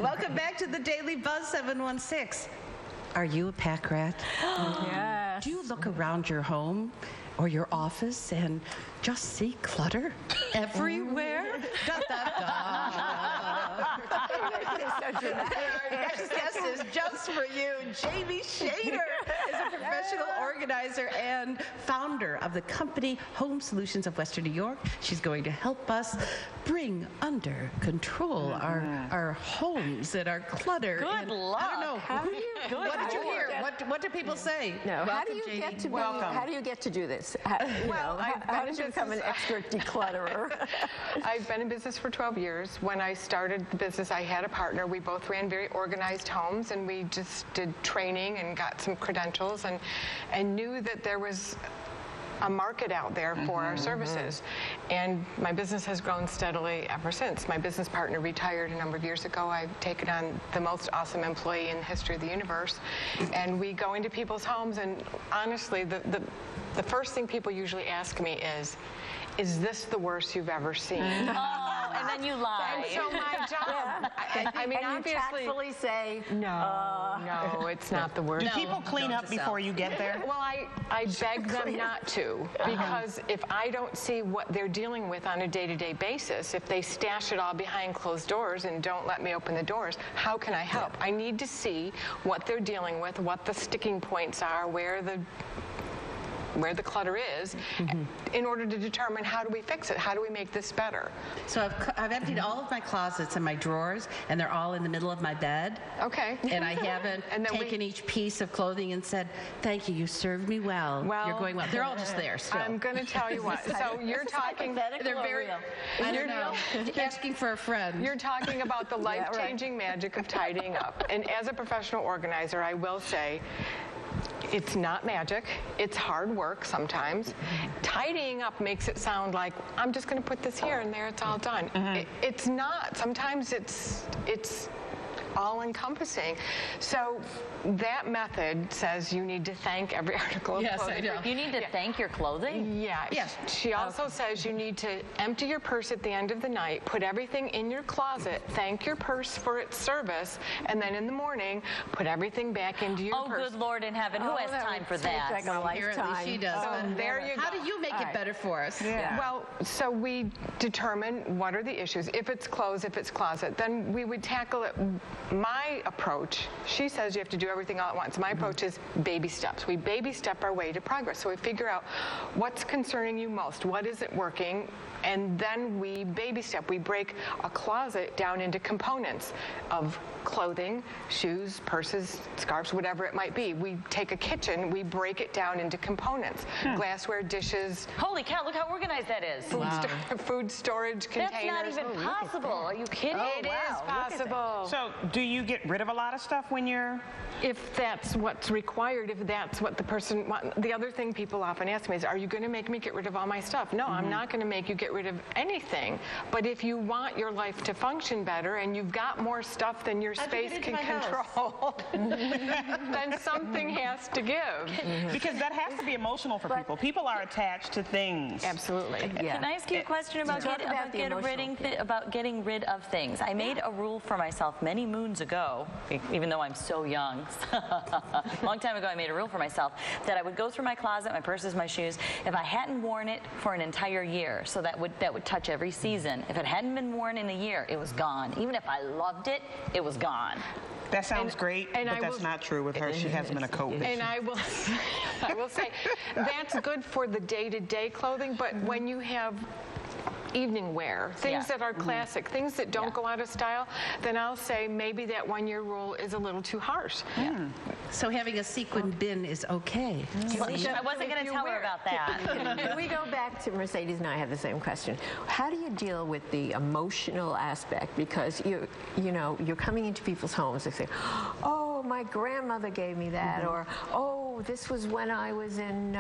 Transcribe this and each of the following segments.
Welcome back to the Daily Buzz 716. Are you a pack rat? Yes. Do you look around your home or your office and just see clutter everywhere? Da, da, da. Our next guest is just for you. Jamie Shader is a professional organizer and founder of the company Home Solutions of Western New York. She's going to help us bring under control our homes and our clutter. Good luck. I don't know. What did you hear? What do people say? No. Welcome, How do you Jamie. get to Welcome. how do you get to do this? How did you become an expert declutterer? I've been in business for 12 years. When I started the business, I had a partner. We both ran very organized homes, and we just did training and got some credentials and knew that there was a market out there for our services. And my business has grown steadily ever since. My business partner retired a number of years ago. I've taken on the most awesome employee in the history of the universe. And we go into people's homes, and honestly, the first thing people usually ask me is this the worst you've ever seen? Oh, and then you lie. And so my job, I mean, and obviously, you tactfully say, no, it's not the worst. No. People clean up before you get there? Well, I beg them not to, because if I don't see what they're dealing with on a day-to-day basis, if they stash it all behind closed doors and don't let me open the doors, how can I help? I need to see what they're dealing with, what the sticking points are, where the clutter is, in order to determine how do we fix it, how do we make this better. So I've emptied all of my closets and my drawers, and they're all in the middle of my bed. Okay. And I haven't And then taken each piece of clothing and said, thank you, you served me well. You're going well. They're all just there still. I'm going to tell you what. So you're talking. They're very, I don't know, asking for a friend. You're talking about the life-changing magic of tidying up. And as a professional organizer, I will say, it's not magic. It's hard work sometimes. Tidying up makes it sound like, I'm just going to put this here and there, it's all done. It's not. Sometimes it's all-encompassing. So that method says you need to thank every article of clothing. Yes, I know. You need to thank your clothing? Yeah. Yes. She also says you need to empty your purse at the end of the night, put everything in your closet, thank your purse for its service, and then in the morning, put everything back into your purse. Oh, good Lord in heaven. Who has time for that? Like a Apparently lifetime. she does. So there you go. How do you make it better for us? Well, so we determine what are the issues. If it's clothes, if it's closet, then we would tackle it. My approach, she says you have to do everything all at once. My approach is baby steps. We baby step our way to progress. So we figure out what's concerning you most, what isn't working, and then we baby step. We break a closet down into components of clothing, shoes, purses, scarves, whatever it might be. We take a kitchen, we break it down into components. Glassware, dishes. Holy cow, look how organized that is. Food storage containers. That's not even possible. Are you kidding? It is possible. So do you get rid of a lot of stuff when you're... If that's what's required, if that's what the person wants. The other thing people often ask me is, are you going to make me get rid of all my stuff? No, I'm not going to make you get rid of anything. But if you want your life to function better and you've got more stuff than your space can control, then something has to give. Because that has to be emotional for people. People are attached to things. Absolutely. Can I ask you a question about getting rid of things? I made a rule for myself many moons ago, even though I'm so young. A long time ago, I made a rule for myself that I would go through my closet, my purses, my shoes, if I hadn't worn it for an entire year. So that would touch every season. If it hadn't been worn in a year, it was gone. Even if I loved it, it was gone. That sounds great, but that's not true with her. She hasn't been a coat. And I will say, that's good for the day-to-day clothing, but when you have evening wear, things that are classic, things that don't go out of style, then I'll say maybe that one-year rule is a little too harsh. So having a sequin bin is okay. I wasn't going to tell her about that. Can we go back to Mercedes, and I have the same question. How do you deal with the emotional aspect? Because you're coming into people's homes and say, oh, my grandmother gave me that, or oh, this was when I was in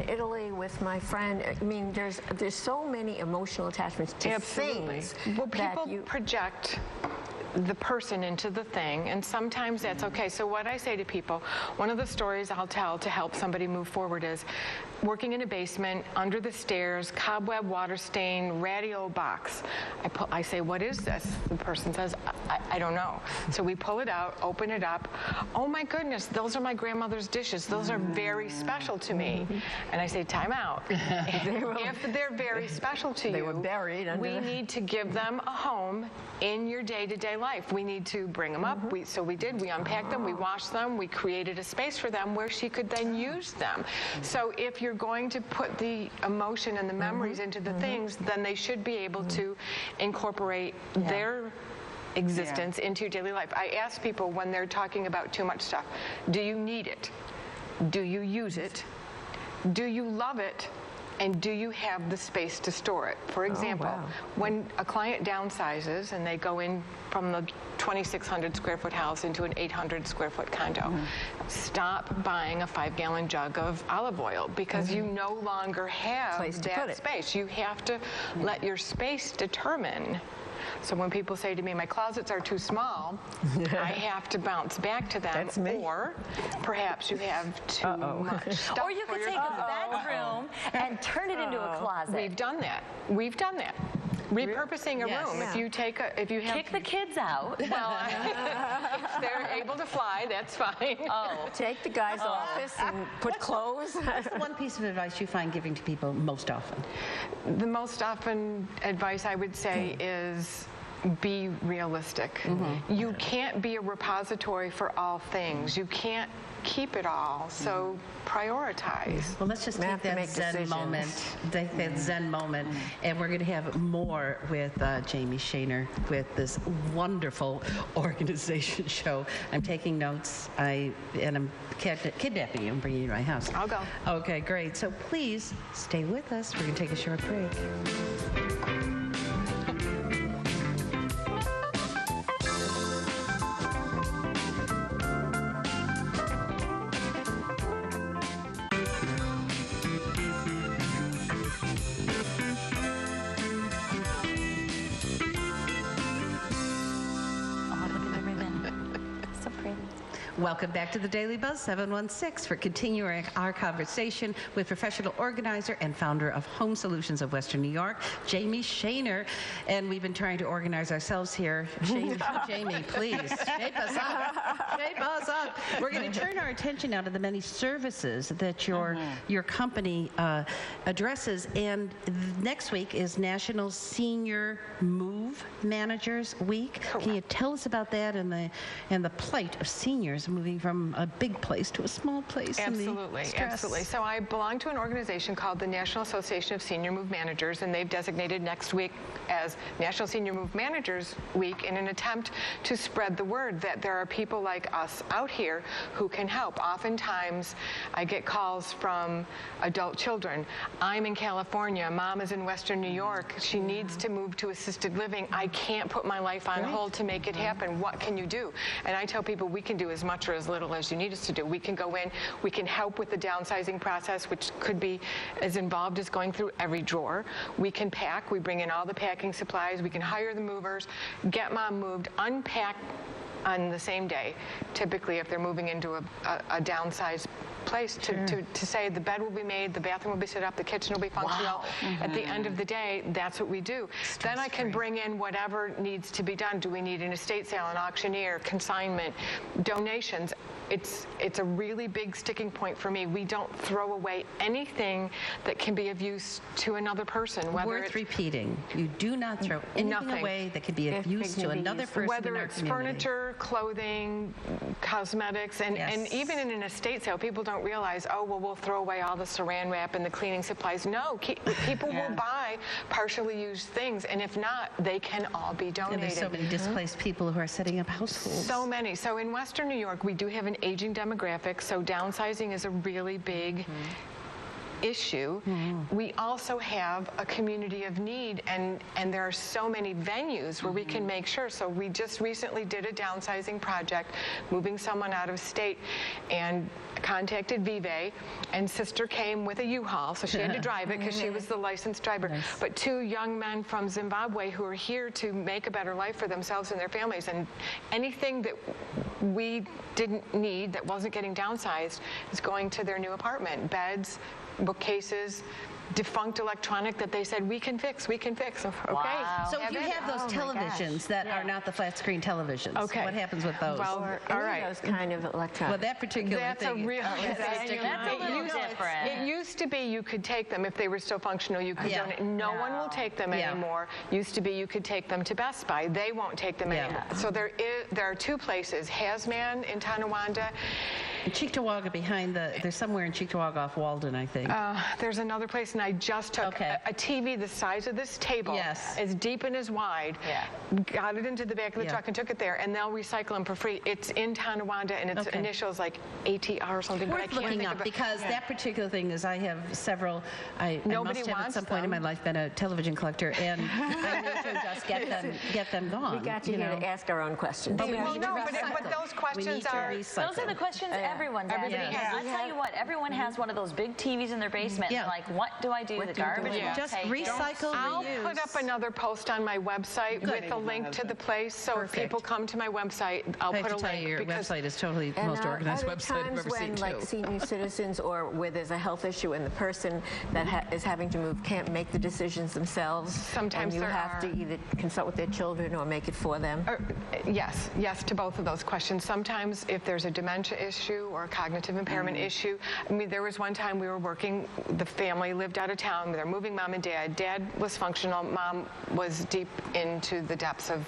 Italy with my friend. I mean, there's so many emotional attachments to things. Well, people project the person into the thing, and sometimes that's okay. So what I say to people, one of the stories I'll tell to help somebody move forward is working in a basement, under the stairs, cobweb, water stain, ratty old box. I say, what is this? The person says, I don't know. So we pull it out, open it up. Oh my goodness, those are my grandmother's dishes. Those are very special to me. And I say, time out. If they're very special to you, they were buried under we need to give them a home in your day-to-day life. We need to bring them up. So we did. We unpacked them. We washed them. We created a space for them where she could then use them. So if you're going to put the emotion and the memories into the things, then they should be able to incorporate their existence into your daily life. I ask people when they're talking about too much stuff, do you need it? Do you use it? Do you love it? And do you have the space to store it? For example, when a client downsizes and they go in from the 2,600 square foot house into an 800 square foot condo, stop buying a 5-gallon jug of olive oil because you no longer have that space. You have to let your space determine. So when people say to me, my closets are too small, I have to bounce back to them. That's me. Or perhaps you have too much stuff. Or you could take a bedroom and turn it into a closet. We've done that. We've done that. Repurposing a room. If you have kick the kids out. Well, if they're able to fly, that's fine. Take the guy's office and put clothes. What's the one piece of advice you find giving to people most often? The most often advice I would say is be realistic. You can't be a repository for all things. You can't keep it all, so prioritize. Well, let's just take that Zen moment, and we're going to have more with Jamie Shaner with this wonderful organization show. I'm taking notes, and I'm kidnapping you and bringing you to my house. I'll go. Okay, great. So please stay with us. We're going to take a short break. Welcome back to the Daily Buzz 716 for continuing our conversation with professional organizer and founder of Home Solutions of Western New York, Jamie Shaner. And we've been trying to organize ourselves here. Jamie, please, shape us up. Shape us up. We're going to turn our attention now to the many services that your company addresses. And next week is National Senior Move Managers Week. Correct. Can you tell us about that and the plight of seniors moving from a big place to a small place? Absolutely, absolutely. So I belong to an organization called the National Association of Senior Move Managers, and they've designated next week as National Senior Move Managers Week in an attempt to spread the word that there are people like us out here who can help. Oftentimes, I get calls from adult children. I'm in California. Mom is in Western New York. She needs to move to assisted living. I can't put my life on hold to make it happen. What can you do? And I tell people we can do as much or as little as you need us to do. We can go in, we can help with the downsizing process, which could be as involved as going through every drawer. We can pack, we bring in all the packing supplies, we can hire the movers, get mom moved, unpack on the same day, typically if they're moving into a downsized place to say the bed will be made, the bathroom will be set up, the kitchen will be functional. Wow. At the end of the day, that's what we do. Then I can bring in whatever needs to be done. Do we need an estate sale, an auctioneer, consignment, donations? It's a really big sticking point for me. We don't throw away anything that can be of use to another person. Worth repeating. You do not throw anything away that can be of use to another person. Whether it's furniture, clothing, cosmetics, and even in an estate sale, people don't realize, oh, well, we'll throw away all the saran wrap and the cleaning supplies. No, people will buy partially used things, and if not, they can all be donated. And there's so many displaced people who are setting up households. So many. So in Western New York, we do have an aging demographic, so downsizing is a really big issue, we also have a community of need, and there are so many venues where we can make sure. So we just recently did a downsizing project, moving someone out of state, and contacted Vive, and sister came with a U-Haul, so she had to drive it because she was the licensed driver. Nice. But 2 young men from Zimbabwe who are here to make a better life for themselves and their families, and anything that we didn't need that wasn't getting downsized is going to their new apartment. Beds, bookcases, defunct electronic that they said we can fix. Okay. Wow. So if you have those televisions that are not the flat screen televisions, what happens with those? Well, All right. Those kind of electronic. Well, that particular That's thing. a real. That's a little different. It used to be you could take them if they were still functional. You could donate. No one will take them anymore. Used to be you could take them to Best Buy. They won't take them anymore. So there are 2 places: Hasman in Tonawanda. Cheektowaga behind there's somewhere in Cheektowaga off Walden, I think. There's another place, and I just took a TV the size of this table, as deep and as wide, got it into the back of the truck and took it there, and they'll recycle them for free. It's in Tonawanda, and its initials like ATR or something, but I can't looking think up of it. because that particular thing is I have several. I Nobody must have at wants some point in my them. life been a television collector, and I need to just get them gone. We got you here to ask our own questions. But we Well, need to no, recycle. but those questions we need to are. recycle. Those are the questions everyone's asking. Everybody has. I'll tell you what, everyone has one of those big TVs in their basement. Yeah. And like, what do I do? The garbage won't Just take it. recycle, I'll reuse. put up another post on my website with a link to the place, so if people come to my website, I'll I have put a to tell link. you, your because website is totally the And most organized are there website I've times ever when, seen, like too. senior citizens, or where there's a health issue and the person that is having to move can't make the decisions themselves? Sometimes and you there have to either consult with their children or make it for them? Yes to both of those questions. Sometimes if there's a dementia issue or a cognitive impairment issue, I mean, there was one time we were working, the family lived out of town, they're moving mom and dad. Dad was functional, mom was deep into the depths of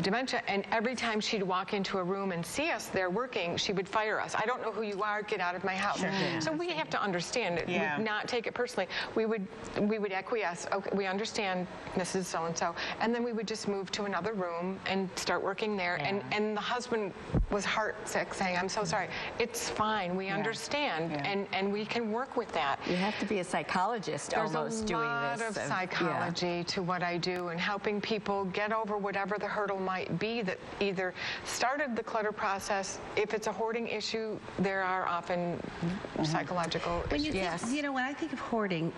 dementia, and every time she'd walk into a room and see us there working, she would fire us. I don't know who you are, get out of my house. So we have to understand it, not take it personally. We would acquiesce, okay, we understand Mrs. So-and-so, and then we would just move to another room and start working there. And the husband was heartsick, saying, I'm so sorry. It's fine, we understand, and we can work with that. You have to be a psychologist There's almost doing this. There's a lot of psychology to what I do, and helping people get over whatever the hurdle might be that either started the clutter process. If it's a hoarding issue, there are often psychological When issues. you think, when I think of hoarding,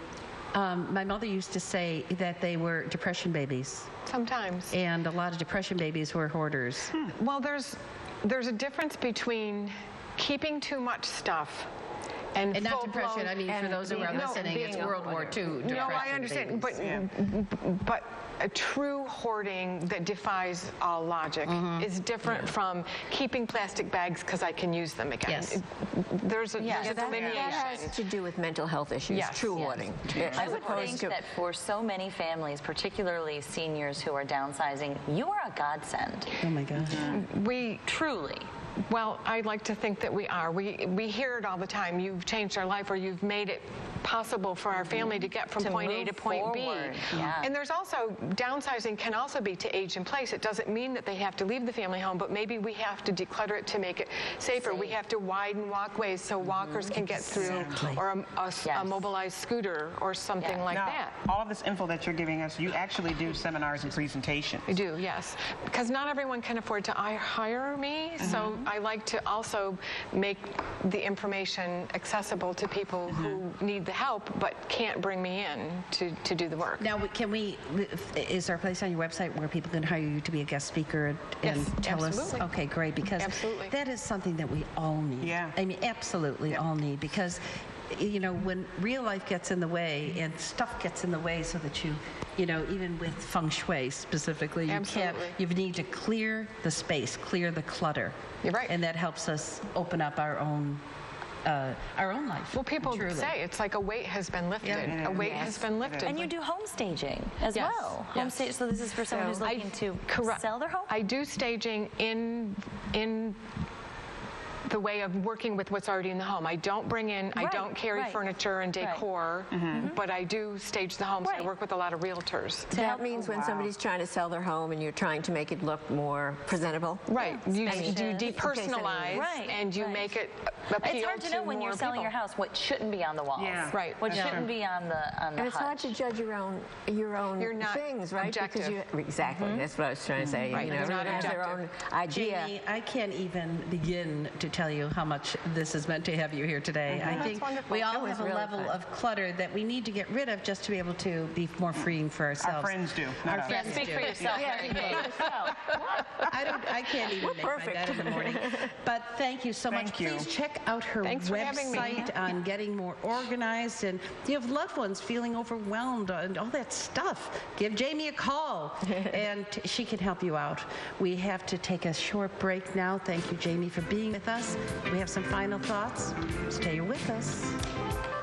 my mother used to say that they were depression babies, Sometimes. and a lot of depression babies were hoarders. Well, there's a difference between keeping too much stuff and not full depression. blown- I mean, for those who are listening, it's World War II depression. No, I understand, babies. but a true hoarding that defies all logic is different from keeping plastic bags because I can use them again. Yes. There's a delineation. That has to do with mental health issues, true hoarding. I would think that for so many families, particularly seniors who are downsizing, you are a godsend. Oh my gosh. We Truly. Well, I like to think that we are. We hear it all the time. You've changed our life, or you've made it possible for our family to get from point A to point B. And there's also, downsizing can also be to age in place. It doesn't mean that they have to leave the family home, but maybe we have to declutter it to make it safer. We have to widen walkways so walkers can get through, or a mobilized scooter or something like now, that. all of this info that you're giving us, you actually do seminars and presentations. I do, yes. Because not everyone can afford to hire me, so I like to also make the information accessible to people who need the help but can't bring me in to do the work. Now, is there a place on your website where people can hire you to be a guest speaker and tell absolutely. us? Okay, great, because that is something that we all need. Yeah. I mean, absolutely all need, because when real life gets in the way and stuff gets in the way, so that you even with feng shui specifically, you need to clear the space, clear the clutter. You're right. And that helps us open up our own life. Well, people say it's like a weight has been lifted. A weight has been lifted. And you do home staging as well. Home stage. So this is for someone who's looking to sell their home? I do staging in the way of working with what's already in the home. I don't bring in, I don't carry furniture and decor, but I do stage the home. So I work with a lot of realtors. That means when somebody's trying to sell their home and you're trying to make it look more presentable. Right. You depersonalize and you make it appeal to It's hard to know when you're selling your house what shouldn't be on the walls. Yeah. Right. What shouldn't be on the And it's hard to judge your own You're not things, right? objective. Because exactly. That's what I was trying to say. Right. You know, You're not everyone has their own objective. idea. Jamie, I can't even begin to tell you how much this has meant to have you here today. I think wonderful. we all That was have a really level fun. of clutter that we need to get rid of just to be able to be more freeing for ourselves. Our friends do. Our not us. friends Speak do. for yourself. Yeah, I can't even make my bed in the morning. But thank you so much. Thank you. Please check out her Thanks for having me. website on getting more organized. And if you have loved ones feeling overwhelmed and all that stuff, give Jamie a call and she can help you out. We have to take a short break now. Thank you, Jamie, for being with us. We have some final thoughts. Stay with us.